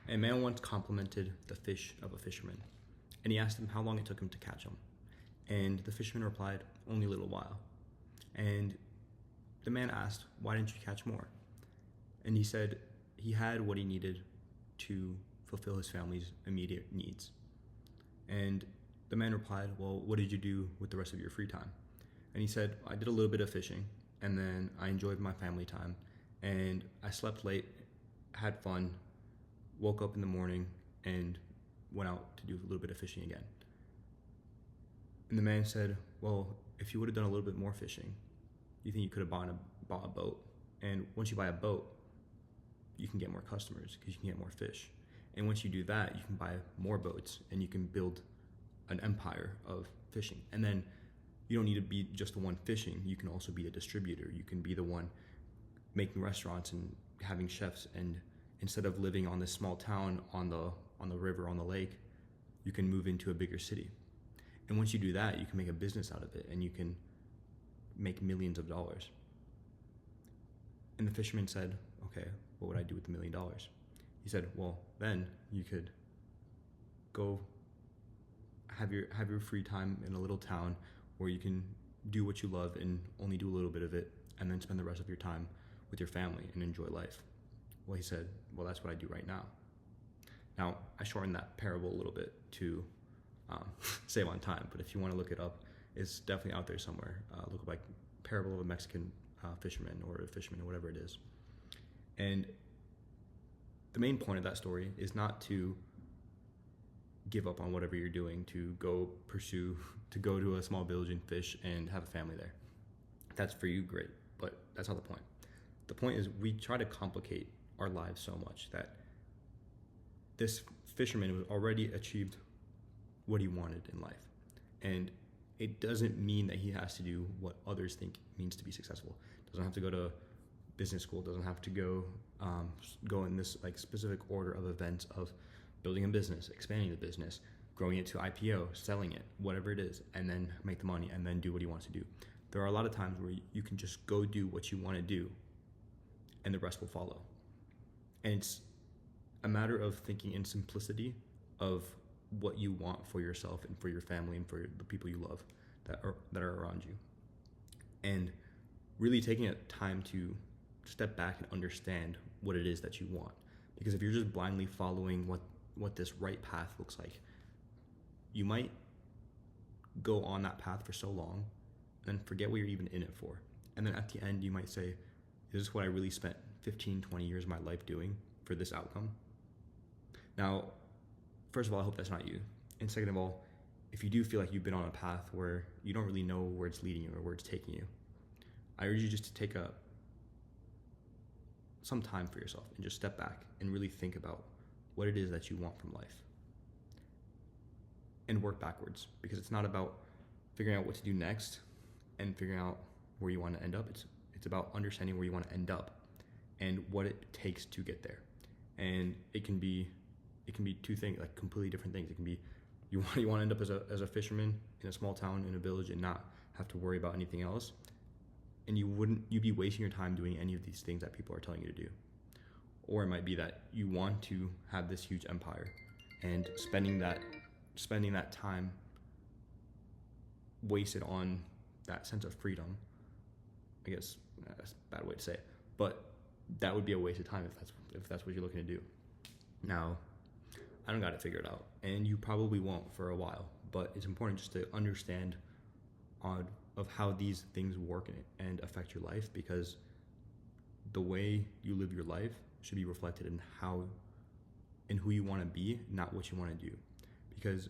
A man once complimented the fish of a fisherman, and he asked him how long it took him to catch him. And the fisherman replied, "Only a little while." And the man asked, "Why didn't you catch more?" And he said he had what he needed to fulfill his family's immediate needs. And the man replied, "Well, what did you do with the rest of your free time?" And he said, "I did a little bit of fishing, and then I enjoyed my family time, and I slept late, had fun, woke up in the morning, and went out to do a little bit of fishing again." And the man said, "Well, if you would have done a little bit more fishing, you think you could have bought a boat? And once you buy a boat, you can get more customers because you can get more fish. And once you do that, you can buy more boats and you can build an empire of fishing. And then you don't need to be just the one fishing. You can also be the distributor. You can be the one making restaurants and having chefs. And instead of living on this small town on the river, on the lake, you can move into a bigger city. And once you do that, you can make a business out of it and you can make millions of dollars." And the fisherman said, "Okay, what would I do with $1 million?" He said, "Well, then you could go have your free time in a little town where you can do what you love and only do a little bit of it, and then spend the rest of your time with your family and enjoy life." Well, he said, "Well, that's what I do right now." Now, I shortened that parable a little bit to save on time, but if you want to look it up, it's definitely out there somewhere. Look up like Parable of a Mexican Fisherman or a Fisherman or whatever it is. And the main point of that story is not to give up on whatever you're doing, to go to a small village and fish and have a family there. That's for you, great, but that's not the point. The point is we try to complicate our lives so much that this fisherman was already achieved what he wanted in life. And it doesn't mean that he has to do what others think means to be successful. Doesn't have to go to business school, doesn't have to go in this like specific order of events of building a business, expanding the business, growing it to IPO, selling it, whatever it is, and then make the money and then do what he wants to do. There are a lot of times where you can just go do what you want to do and the rest will follow. And it's a matter of thinking in simplicity of what you want for yourself and for your family and for the people you love that are around you. And really taking a time to step back and understand what it is that you want. Because if you're just blindly following what this right path looks like, you might go on that path for so long and then forget what you're even in it for. And then at the end, you might say, "Is this what I really spent 15, 20 years of my life doing for this outcome?" Now, first of all, I hope that's not you. And second of all, if you do feel like you've been on a path where you don't really know where it's leading you or where it's taking you, I urge you just to take some time for yourself and just step back and really think about what it is that you want from life and work backwards, because it's not about figuring out what to do next and figuring out where you want to end up. It's about understanding where you want to end up and what it takes to get there. And it can be two things, like completely different things. It can be you want to end up as a fisherman in a small town in a village and not have to worry about anything else, and you'd be wasting your time doing any of these things that people are telling you to do. Or it might be that you want to have this huge empire and spending that time wasted on that sense of freedom. I guess that's a bad way to say it, but that would be a waste of time if that's what you're looking to do. Now, I don't got it figured out, and you probably won't for a while, but it's important just to understand of how these things work and affect your life, because the way you live your life should be reflected in who you want to be, not what you want to do. Because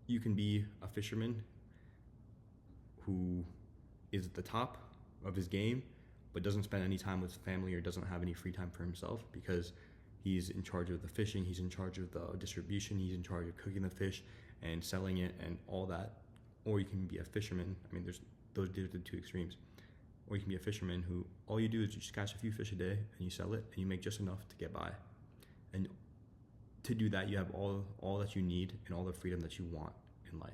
you can be a fisherman who is at the top of his game but doesn't spend any time with family or doesn't have any free time for himself because he's in charge of the fishing, he's in charge of the distribution, he's in charge of cooking the fish and selling it and all that. Or you can be a fisherman. I mean, those are the two extremes. Or you can be a fisherman who all you do is you just catch a few fish a day and you sell it and you make just enough to get by. And to do that, you have all that you need and all the freedom that you want in life.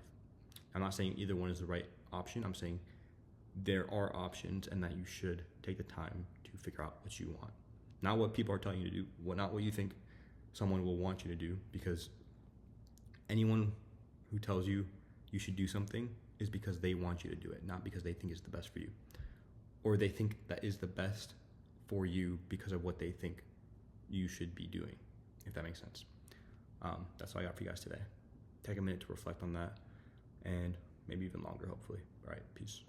I'm not saying either one is the right option. I'm saying there are options and that you should take the time to figure out what you want. Not what people are telling you to do, not what you think someone will want you to do, because anyone who tells you you should do something is because they want you to do it, not because they think it's the best for you, or they think that is the best for you because of what they think you should be doing, if that makes sense. That's all I got for you guys today. Take a minute to reflect on that, and maybe even longer, hopefully. All right, peace.